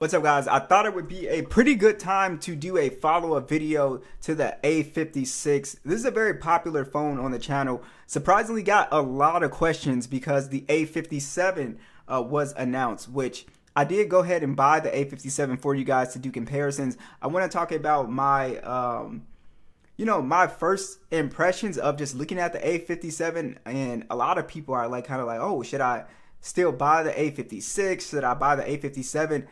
What's up, guys? I thought it would be a pretty good time to do a follow-up video to the A56. This is a very popular phone on the channel. Surprisingly got a lot of questions because the A57 was announced, which I did go ahead and buy the A57 for you guys to do comparisons. I want to talk about my my first impressions of just looking at the A57, and a lot of people are like kind of like, oh, should I still buy the A56? Should I buy the A57?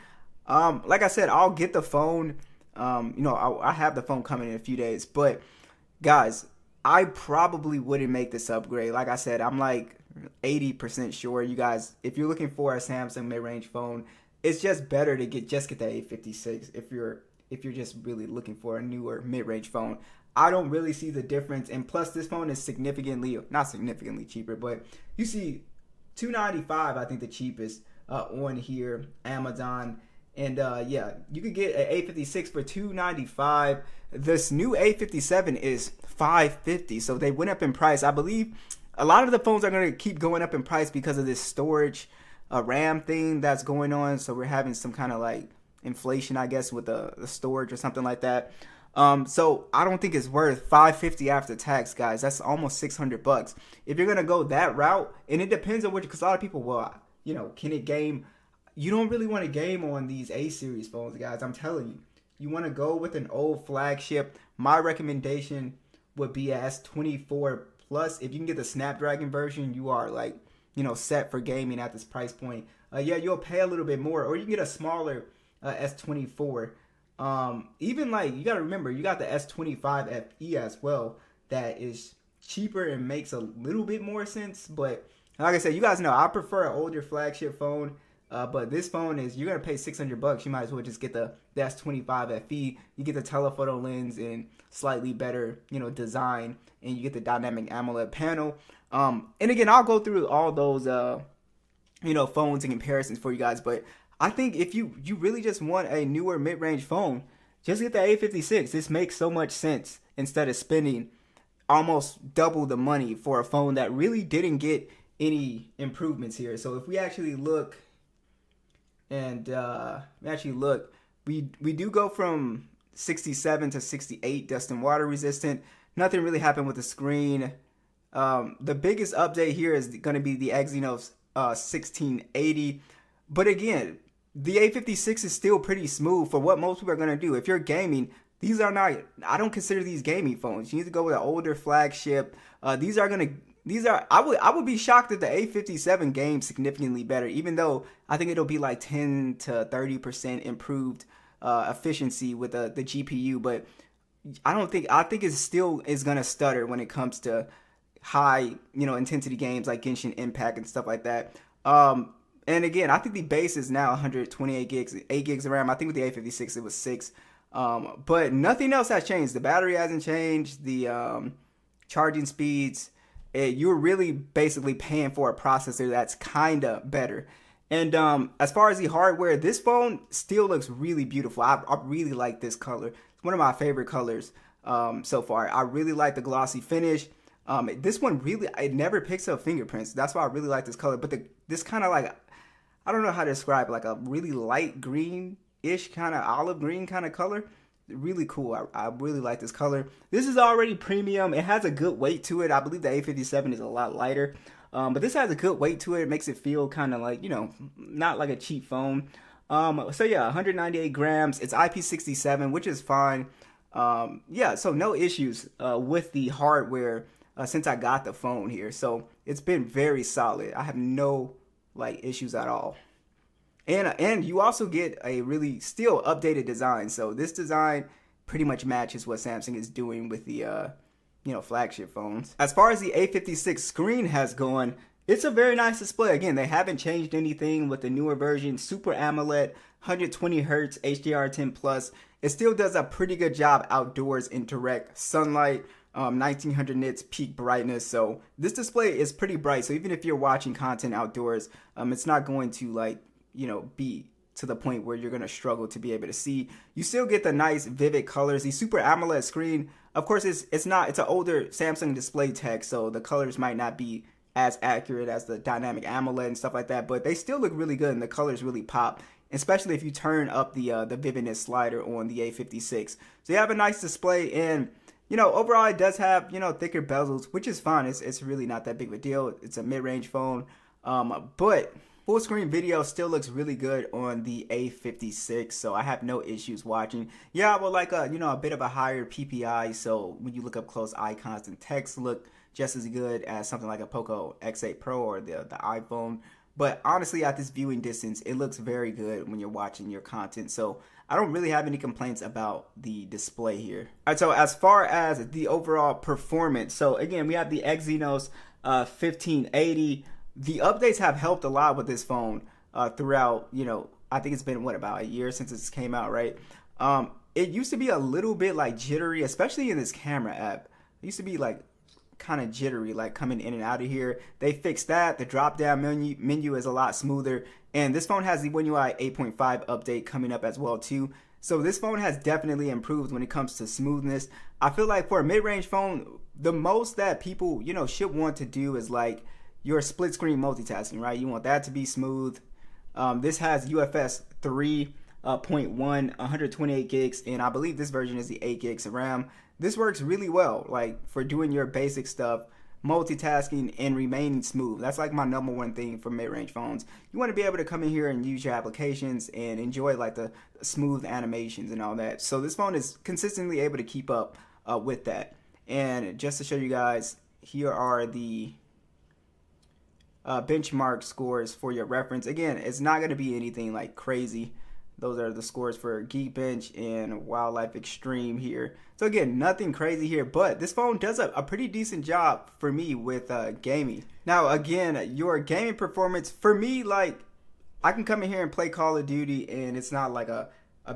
Like I said, I'll get the phone. I have the phone coming in a few days. But guys, I probably wouldn't make this upgrade. Like I said, I'm like 80% sure. You guys, if you're looking for a Samsung mid-range phone, it's just better to get the A56 if you're just really looking for a newer mid-range phone. I don't really see the difference, and plus this phone is not significantly cheaper, but you see $295, I think the cheapest on here, Amazon. And yeah, you could get an A56 for $295. This new A57 is $550, so they went up in price. I believe a lot of the phones are going to keep going up in price because of this storage RAM thing that's going on. So we're having some kind of like inflation, I guess, with the storage or something like that. So I don't think it's worth $550 after tax, guys. That's almost $600. If you're going to go that route, and it depends on which, because a lot of people, well, can it game? You don't really want to game on these A series phones, guys. I'm telling you. You want to go with an old flagship. My recommendation would be a S24 Plus. If you can get the Snapdragon version, you are like, set for gaming at this price point. Yeah, you'll pay a little bit more, or you can get a smaller S24. Even like, you got to remember, you got the S25 FE as well. That is cheaper and makes a little bit more sense. But like I said, you guys know, I prefer an older flagship phone. But this phone is, you're going to pay $600. You might as well just get the S25 FE. You get the telephoto lens and slightly better, design. And you get the dynamic AMOLED panel. And again, I'll go through all those, phones and comparisons for you guys. But I think if you really just want a newer mid-range phone, just get the A56. This makes so much sense instead of spending almost double the money for a phone that really didn't get any improvements here. So if we actually look... And we do go from 67 to 68 dust and water resistant. Nothing really happened with the screen. The biggest update here is going to be the Exynos 1680. But again, the A56 is still pretty smooth for what most people are going to do. If you're gaming, I don't consider these gaming phones. You need to go with an older flagship. I would be shocked if the A57 games significantly better, even though I think it'll be like 10 to 30% improved efficiency with the GPU. But I think it still is gonna stutter when it comes to high intensity games like Genshin Impact and stuff like that. And again, I think the base is now 128 gigs, 8 gigs of RAM. I think with the A56 it was 6. But nothing else has changed. The battery hasn't changed. The charging speeds. You're really basically paying for a processor that's kind of better. And as far as the hardware, this phone still looks really beautiful. I really like this color. It's one of my favorite colors so far. I really like the glossy finish. This one it never picks up fingerprints. That's why I really like this color. But this kind of like, I don't know how to describe it, like a really light green-ish kind of olive green kind of color. Really cool. I really like this color. This is already premium. It has a good weight to it. I believe the A57 is a lot lighter. But this has a good weight to it. It makes it feel kind of like, not like a cheap phone. So yeah, 198 grams. It's IP67, which is fine. Yeah, so no issues with the hardware since I got the phone here. So it's been very solid. I have no issues at all. And you also get a really still updated design. So this design pretty much matches what Samsung is doing with the flagship phones. As far as the A56 screen has gone, it's a very nice display. Again, they haven't changed anything with the newer version. Super AMOLED, 120 Hz, HDR10 Plus. It still does a pretty good job outdoors in direct sunlight. 1900 nits peak brightness. So this display is pretty bright. So even if you're watching content outdoors, it's not going to be to the point where you're going to struggle to be able to see. You still get the nice vivid colors. The Super AMOLED screen, of course, it's an older Samsung display tech, so the colors might not be as accurate as the dynamic AMOLED and stuff like that, but they still look really good and the colors really pop. especially if you turn up the vividness slider on the A56. So you have a nice display, and overall it does have thicker bezels, which is fine. It's really not that big of a deal. It's a mid-range phone, but full screen video still looks really good on the A56, so I have no issues watching. Yeah, I would like a bit of a higher PPI, so when you look up close, icons and text look just as good as something like a Poco X8 Pro or the iPhone. But honestly, at this viewing distance, it looks very good when you're watching your content. So I don't really have any complaints about the display here. All right, so as far as the overall performance, so again, we have the Exynos 1580. The updates have helped a lot with this phone throughout, I think it's been, about a year since it's came out, right? It used to be a little bit like jittery, especially in this camera app. It used to be like kind of jittery, like coming in and out of here. They fixed that. The drop down menu is a lot smoother, and this phone has the One UI 8.5 update coming up as well too. So this phone has definitely improved when it comes to smoothness. I feel like for a mid-range phone, the most that people should want to do is like your split screen multitasking, right? You want that to be smooth. This has UFS 3.1, 128 gigs, and I believe this version is the 8 gigs of RAM. This works really well, like for doing your basic stuff, multitasking and remaining smooth. That's like my number one thing for mid-range phones. You want to be able to come in here and use your applications and enjoy like the smooth animations and all that. So this phone is consistently able to keep up with that. And just to show you guys, here are the benchmark scores for your reference. Again, it's not going to be anything like crazy. Those are the scores for Geekbench and Wildlife Extreme here. So again, nothing crazy here, but this phone does a pretty decent job for me with gaming. Now again, your gaming performance, for me, like I can come in here and play Call of Duty and it's not like a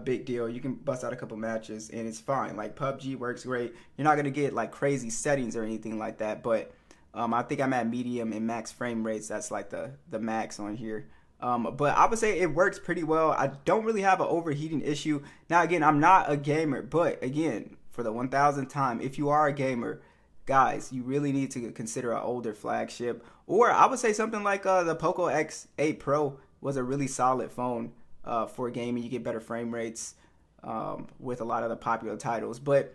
big deal. You can bust out a couple matches and it's fine. Like PUBG works great. You're not going to get like crazy settings or anything like that, but I think I'm at medium and max frame rates. That's like the max on here. But I would say it works pretty well. I don't really have an overheating issue. Now again, I'm not a gamer, but again, for the 1000th time, if you are a gamer, guys, you really need to consider an older flagship. Or I would say something like the Poco X8 Pro was a really solid phone for gaming. You get better frame rates with a lot of the popular titles. But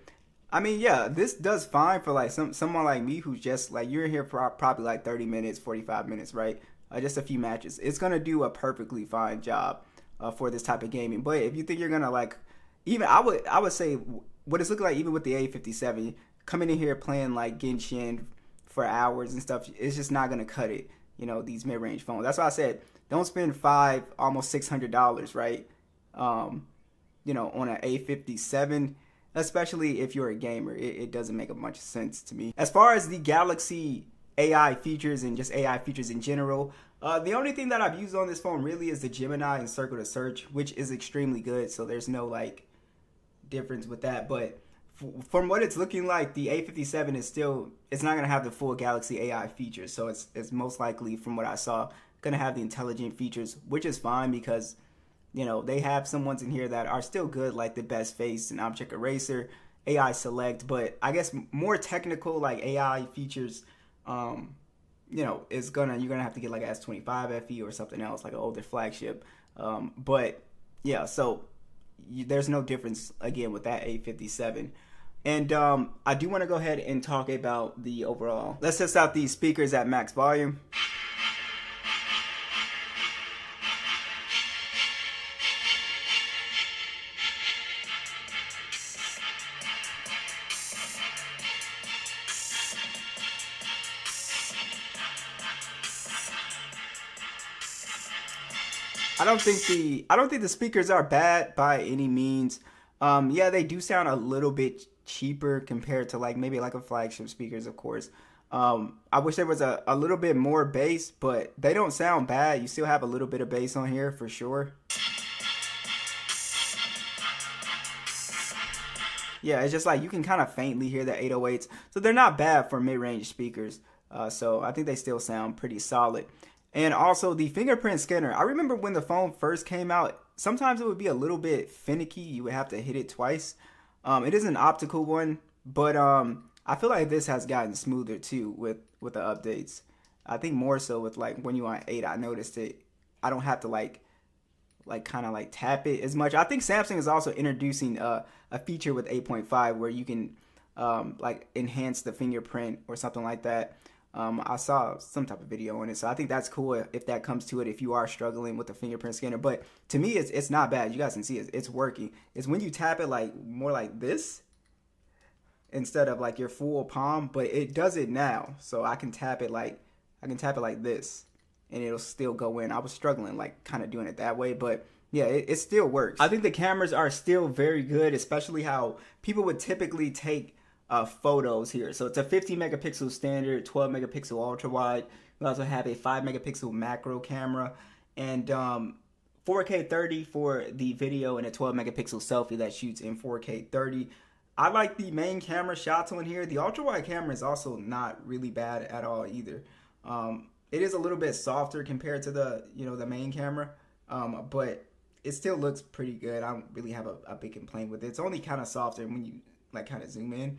I mean, yeah, this does fine for like someone like me who's just like, you're here for probably like 30 minutes, 45 minutes, right? Just a few matches. It's gonna do a perfectly fine job for this type of gaming. But if you think you're gonna like, even I would say what it's looking like even with the A57, coming in here playing like Genshin for hours and stuff, it's just not gonna cut it. These mid-range phones. That's why I said don't spend almost $600, right? On an A57. Especially if you're a gamer, it doesn't make a bunch of sense to me. As far as the Galaxy AI features and just AI features in general, the only thing that I've used on this phone really is the Gemini and Circle to Search, which is extremely good. So there's no like difference with that. But from what it's looking like, the A57 it's not gonna have the full Galaxy AI features. So it's most likely, from what I saw, gonna have the intelligent features, which is fine because they have some ones in here that are still good, like the Best Face and Object Eraser, AI Select, but I guess more technical like AI features, you're gonna have to get like an S25 FE or something else, like an older flagship. But yeah, so there's no difference again with that A57. And I do want to go ahead and talk about the overall. Let's test out these speakers at max volume. I don't think the speakers are bad by any means. Yeah, they do sound a little bit cheaper compared to like maybe like a flagship speakers, of course. I wish there was a little bit more bass, but they don't sound bad. You still have a little bit of bass on here for sure. Yeah, it's just like you can kind of faintly hear the 808s. So they're not bad for mid-range speakers. So I think they still sound pretty solid. And also the fingerprint scanner. I remember when the phone first came out, sometimes it would be a little bit finicky. You would have to hit it twice. It is an optical one, but I feel like this has gotten smoother too with the updates. I think more so with like One UI 8, I noticed it. I don't have to like like kind of like tap it as much. I think Samsung is also introducing a feature with 8.5 where you can like enhance the fingerprint or something like that. I saw some type of video on it, so I think that's cool if that comes to it, if you are struggling with the fingerprint scanner. But to me, it's not bad. You guys can see it's working. It's when you tap it like more like this instead of like your full palm, but it does it now. So I can tap it like this and it'll still go in. I was struggling like kind of doing it that way, but yeah, it still works. I think the cameras are still very good, especially how people would typically take photos here. So it's a 15 megapixel standard, 12 megapixel ultra wide. We also have a 5 megapixel macro camera, and 4K 30 for the video, and a 12 megapixel selfie that shoots in 4K 30. I like the main camera shots on here. The ultra wide camera is also not really bad at all either. It is a little bit softer compared to the the main camera, but it still looks pretty good. I don't really have a big complaint with it. It's only kind of softer when you like kind of zoom in,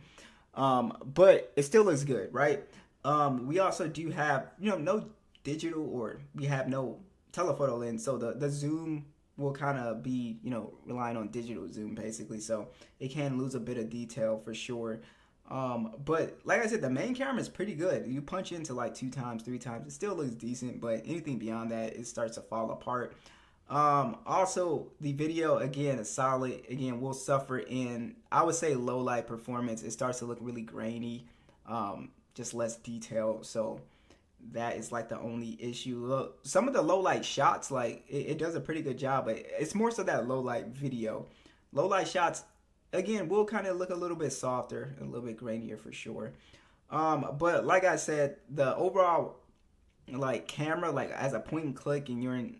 but it still looks good, right? We also do have no digital, or we have no telephoto lens, so the zoom will kind of be relying on digital zoom basically, so it can lose a bit of detail for sure. But like I said, the main camera is pretty good. You punch into like 2 times, 3 times, it still looks decent, but anything beyond that, it starts to fall apart. Also, the video, again, is solid. Again, will suffer in, I would say, low light performance. It starts to look really grainy, just less detail. So that is like the only issue. Look, some of the low light shots, like it does a pretty good job, but it's more so that low light video. Low light shots, again, will kind of look a little bit softer, a little bit grainier for sure. But like I said, the overall like camera, like as a point and click, and you're in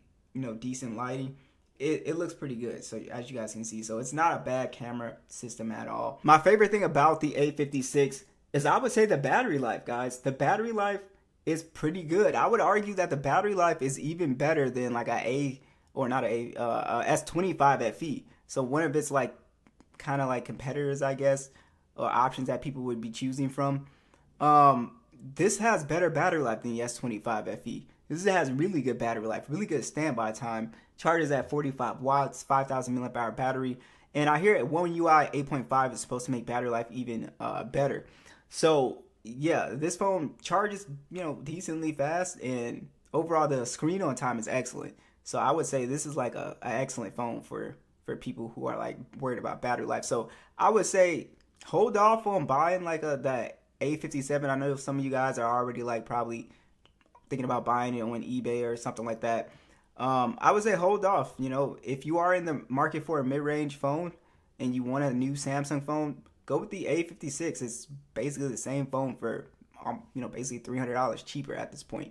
decent lighting, it looks pretty good. So as you guys can see, so it's not a bad camera system at all. My favorite thing about the A56 is, I would say, the battery life, guys. The battery life is pretty good. I would argue that the battery life is even better than like a S25 FE. So one of its like kind of like competitors, I guess, or options that people would be choosing from. This has better battery life than the S25 FE. This has really good battery life, really good standby time. Charges at 45 watts, 5,000 milliamp hour battery. And I hear One UI 8.5 is supposed to make battery life even better. So yeah, this phone charges decently fast, and overall the screen on time is excellent. So I would say this is like an excellent phone for people who are like worried about battery life. So I would say hold off on buying like that A57. I know some of you guys are already like probably thinking about buying it on eBay or something like that. I would say hold off. If you are in the market for a mid-range phone and you want a new Samsung phone, go with the A56. It's basically the same phone for basically $300 cheaper at this point.